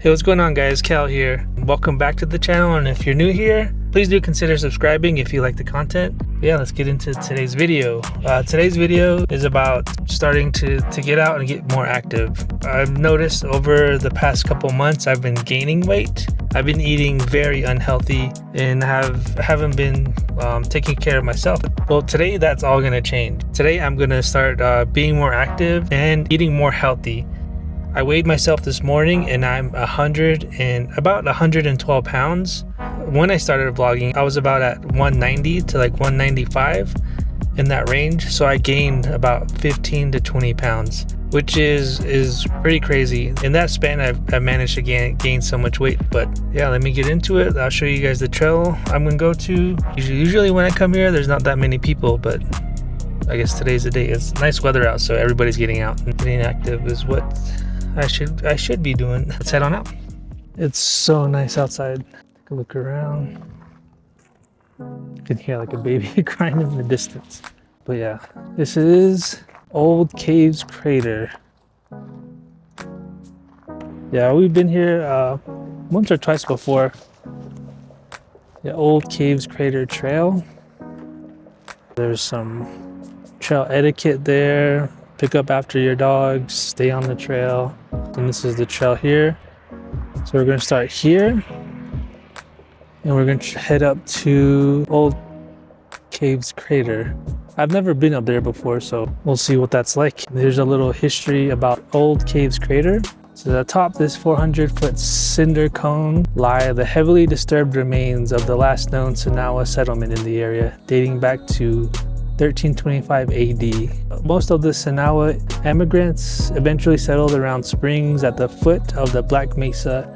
Hey, what's going on, guys? Cal here. Welcome back to the channel, and if you're new here, please do consider subscribing if you like the content. But yeah, let's get into today's video. Today's video is about starting to get out and get more active. I've noticed over the past couple months I've been gaining weight. I've been eating very unhealthy and haven't been taking care of myself. Well, today that's all gonna change. Today I'm gonna start being more active and eating more healthy. I weighed myself this morning and I'm about 112 pounds. When I started vlogging, I was about at 190 to like 195 in that range. So I gained about 15 to 20 pounds, which is pretty crazy. In that span, I've managed to gain so much weight. But yeah, let me get into it. I'll show you guys the trail I'm gonna go to. Usually when I come here, there's not that many people, but I guess today's the day. It's nice weather out, so everybody's getting out and getting active is what I should be doing. Let's head on out. It's so nice outside. Take a look around. You can hear like a baby crying in the distance. But yeah, this is Old Caves Crater. Yeah, we've been here once or twice before. The Old Caves Crater Trail. There's some trail etiquette there. Pick up after your dogs, stay on the trail. And this is the trail here. So we're gonna start here. And we're gonna head up to Old Caves Crater. I've never been up there before, so we'll see what that's like. There's a little history about Old Caves Crater. So atop this 400-foot cinder cone lie the heavily disturbed remains of the last known Sonawa settlement in the area, dating back to 1325 AD. Most of the Sonawa immigrants eventually settled around springs at the foot of the Black Mesa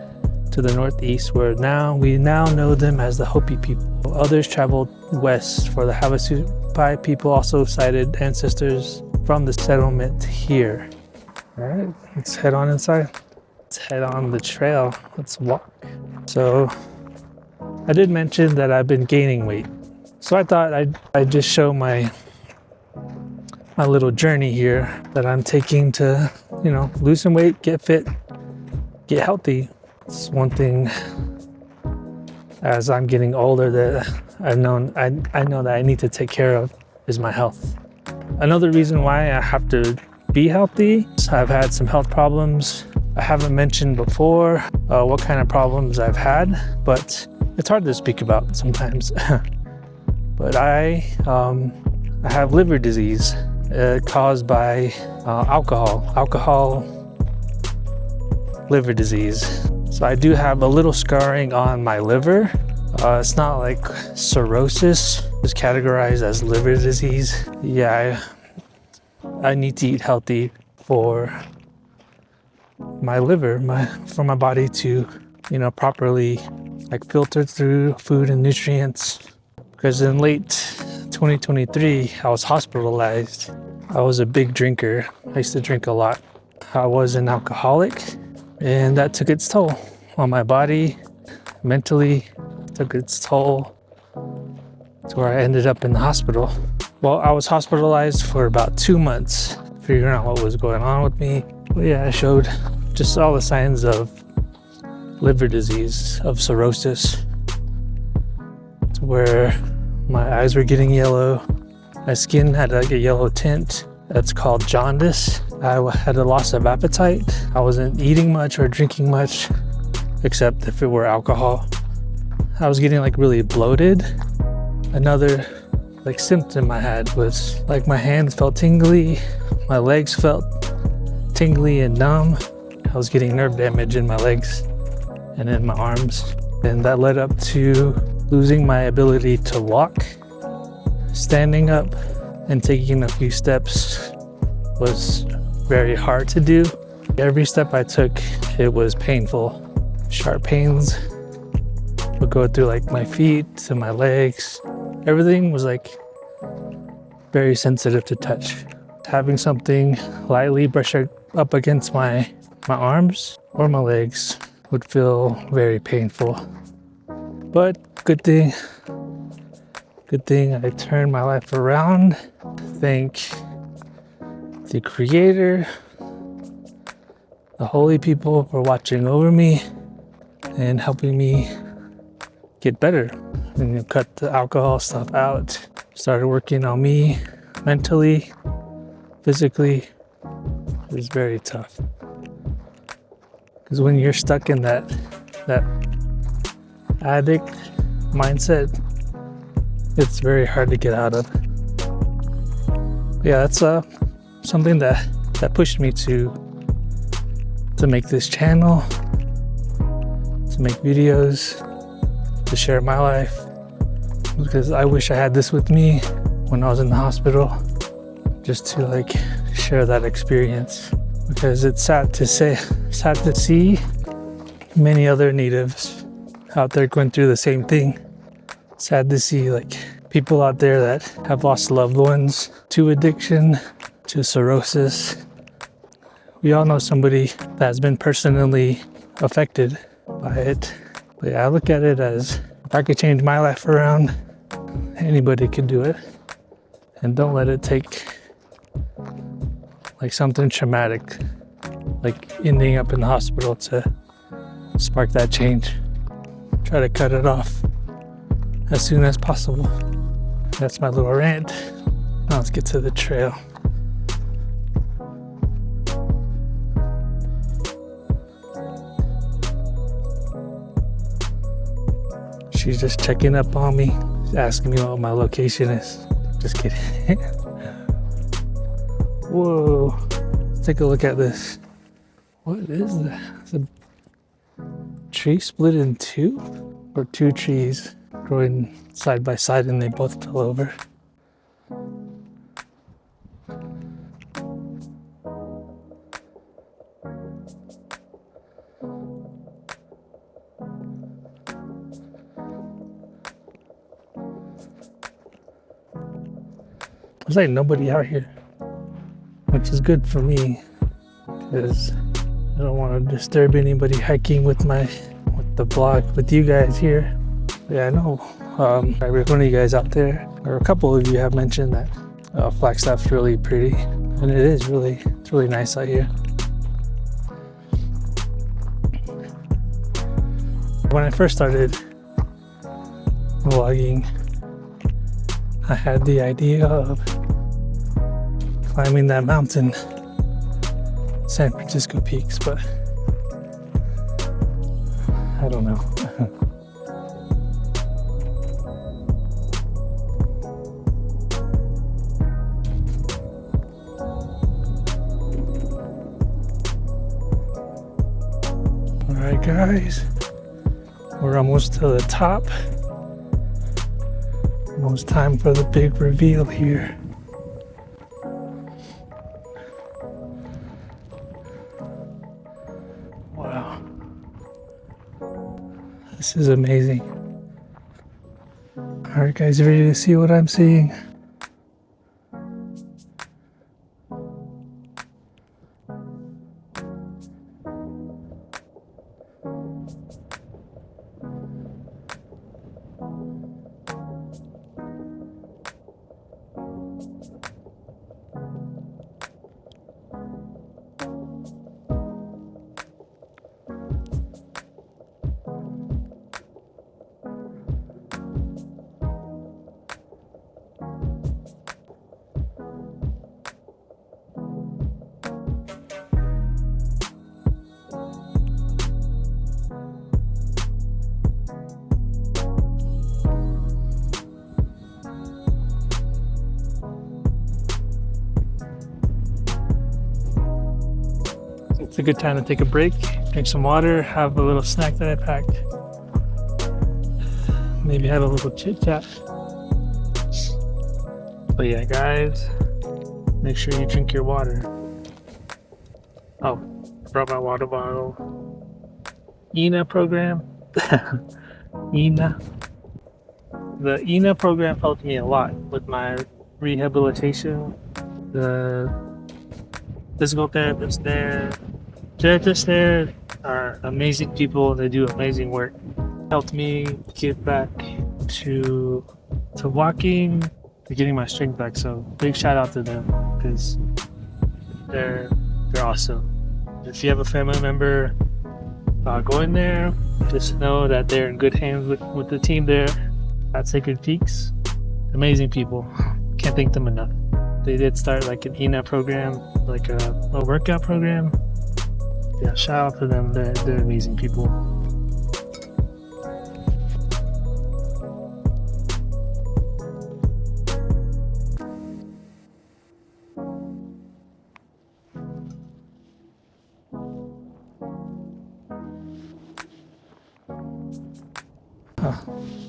to the northeast, where we now know them as the Hopi people. Others traveled west, for the Havasupai people also cited ancestors from the settlement here. All right, let's head on inside. Let's head on the trail. Let's walk. So I did mention that I've been gaining weight. So I thought I'd just show my little journey here that I'm taking to, lose some weight, get fit, get healthy. It's one thing as I'm getting older that I know that I need to take care of is my health. Another reason why I have to be healthy is I've had some health problems. I haven't mentioned before what kind of problems I've had, but it's hard to speak about sometimes. But I have liver disease caused by alcohol liver disease. So I do have a little scarring on my liver. It's not like cirrhosis, it's categorized as liver disease. Yeah, I need to eat healthy for my liver, for my body to, properly filter through food and nutrients. Because in late 2023, I was hospitalized. I was a big drinker. I used to drink a lot. I was an alcoholic, and that took its toll on my body, mentally, took its toll to where I ended up in the hospital. Well, I was hospitalized for about 2 months, figuring out what was going on with me. But yeah, I showed just all the signs of liver disease, of cirrhosis, where my eyes were getting yellow, my skin had like a yellow tint. That's called jaundice. I had a loss of appetite. I wasn't eating much or drinking much, except if it were alcohol. I was getting really bloated. Another symptom I had was my hands felt tingly, my legs felt tingly and numb. I was getting nerve damage in my legs and in my arms. And that led up to losing my ability to walk. Standing up and taking a few steps was very hard to do. Every step I took, it was painful. Sharp pains would go through my feet to my legs. Everything was very sensitive to touch. Having something lightly brush up against my arms or my legs would feel very painful. But good thing I turned my life around. Thank the Creator, the holy people for watching over me, and helping me get better and cut the alcohol stuff out. Started working on me mentally, physically. It was very tough. Because when you're stuck in that addict mindset, it's very hard to get out of. Yeah, that's something that pushed me to make this channel, to make videos, to share my life, because I wish I had this with me when I was in the hospital, just to like share that experience, because it's sad to see many other natives out there going through the same thing. Sad to see like people out there that have lost loved ones to addiction, to cirrhosis. We all know somebody that has been personally affected by it. But yeah, I look at it as, if I could change my life around, anybody could do it. And don't let it take like something traumatic, like ending up in the hospital, to spark that change. Try to cut it off as soon as possible. That's my little rant. Now let's get to the trail. She's just checking up on me. She's asking me what my location is. Just kidding. Whoa. Let's take a look at this. What is that? It's a tree split in two? Or two trees growing side by side and they both fell over. There's like nobody out here, which is good for me, because I don't want to disturb anybody hiking with the vlog with you guys here. Yeah, I know one of you guys out there, or a couple of you, have mentioned that Flagstaff's really pretty, and it is it's really nice out here. When I first started vlogging, I had the idea of climbing that mountain, San Francisco peaks, but I don't know. All right, guys, we're almost to the top. Almost time for the big reveal here. Wow. This is amazing. All right, guys, you ready to see what I'm seeing? It's a good time to take a break, drink some water, have a little snack that I packed. Maybe have a little chit chat. But yeah, guys, make sure you drink your water. Oh, I brought my water bottle. ENA program. ENA. The ENA program helped me a lot with my rehabilitation. The physical therapists there, therapists there are amazing people. They do amazing work. Helped me get back to walking, to getting my strength back. So big shout out to them, because they're awesome. If you have a family member Go in there, just know that they're in good hands with the team there at Sacred Peaks. Amazing people. Can't thank them enough. They did start like an ENA program, like a workout program. Yeah, shout out to them. They're amazing people.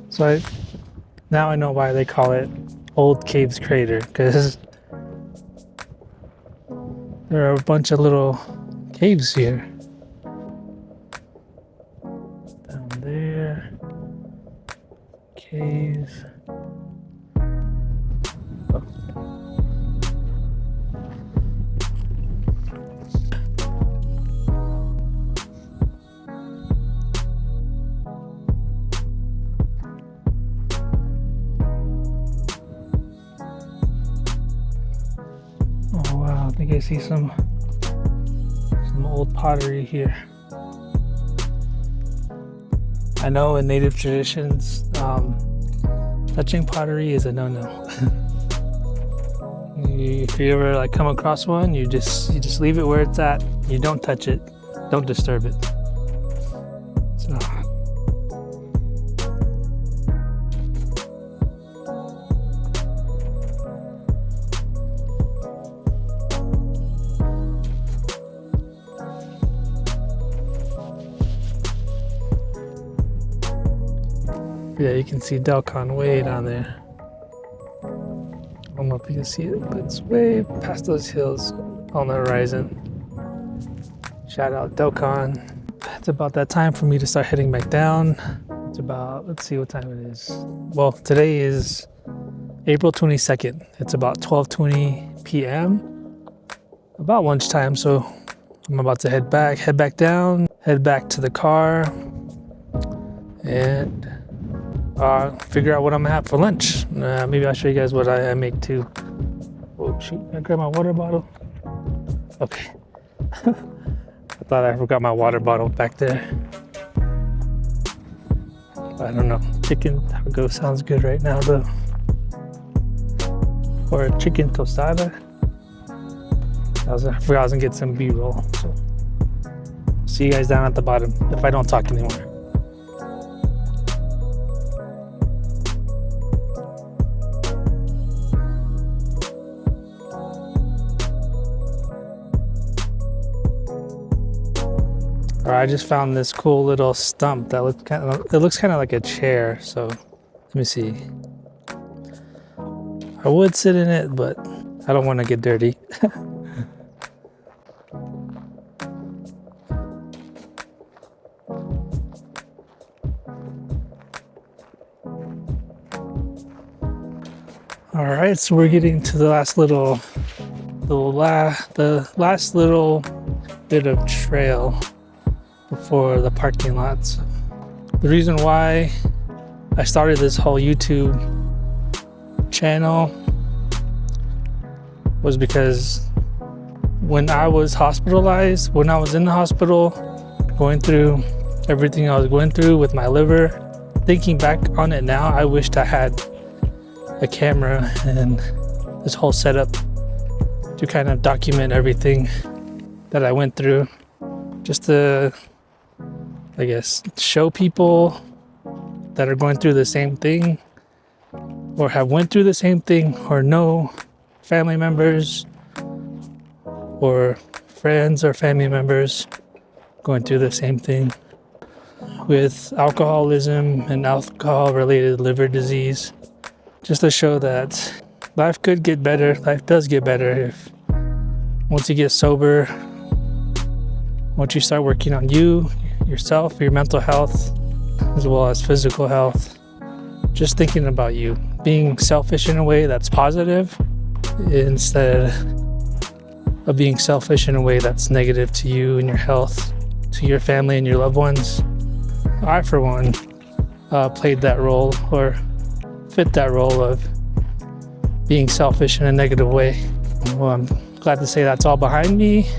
So now I know why they call it Old Caves Crater, because there are a bunch of little caves here. Down there, caves. Oh. Oh wow, I think I see some old pottery here. I know in native traditions, touching pottery is a no-no. If you ever like come across one, you just leave it where it's at. You don't touch it, don't disturb it. So. Yeah, you can see Delcon way down there. I don't know if you can see it, but it's way past those hills on the horizon. Shout out Delcon. It's about that time for me to start heading back down. It's about, let's see what time it is. Well, today is April 22nd. It's about 12:20 p.m. About lunchtime, so I'm about to head back down, head back to the car, and figure out what I'm gonna have for lunch. Maybe I'll show you guys what I make too. Oh shoot, I grabbed my water bottle. Okay. I thought I forgot my water bottle back there. I don't know. Chicken taco sounds good right now though. Or a chicken tostada. I forgot I was gonna get some B-roll. So see you guys down at the bottom if I don't talk anymore. I just found this cool little stump that looks kind of like a chair. So let me see. I would sit in it, but I don't want to get dirty. All right, so we're getting to the last little bit of trail before the parking lots. The reason why I started this whole YouTube channel was because when I was hospitalized, when I was in the hospital, going through everything I was going through with my liver, thinking back on it now, I wished I had a camera and this whole setup to kind of document everything that I went through, just to, I guess, show people that are going through the same thing or have went through the same thing or know family members or friends or family members going through the same thing with alcoholism and alcohol-related liver disease, just to show that life could get better. Life does get better if once you get sober, once you start working on yourself, your mental health, as well as physical health. Just thinking about you, being selfish in a way that's positive instead of being selfish in a way that's negative to you and your health, to your family and your loved ones. I, for one, played that role or fit that role of being selfish in a negative way. Well, I'm glad to say that's all behind me.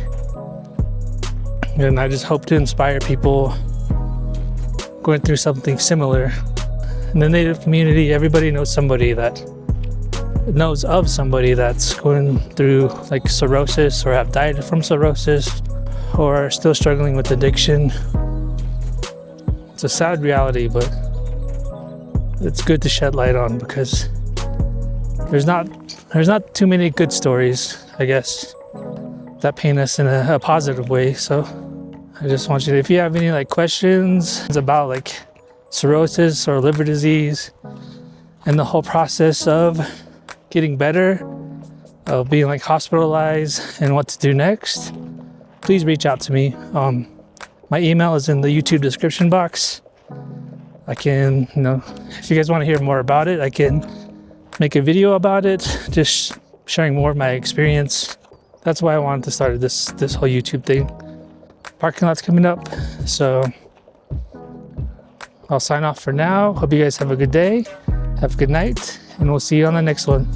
And I just hope to inspire people going through something similar. In the Native community, everybody knows somebody that knows of somebody that's going through like cirrhosis or have died from cirrhosis or are still struggling with addiction. It's a sad reality, but it's good to shed light on because there's not too many good stories, I guess, that paint us in a positive way. So I just want you to, if you have any like questions about like cirrhosis or liver disease and the whole process of getting better, of being like hospitalized and what to do next, please reach out to me. My email is in the YouTube description box. I can, if you guys want to hear more about it, I can make a video about it, just sharing more of my experience. That's why I wanted to start this whole YouTube thing. Parking lot's coming up, so I'll sign off for now. Hope you guys have a good day, have a good night, and we'll see you on the next one.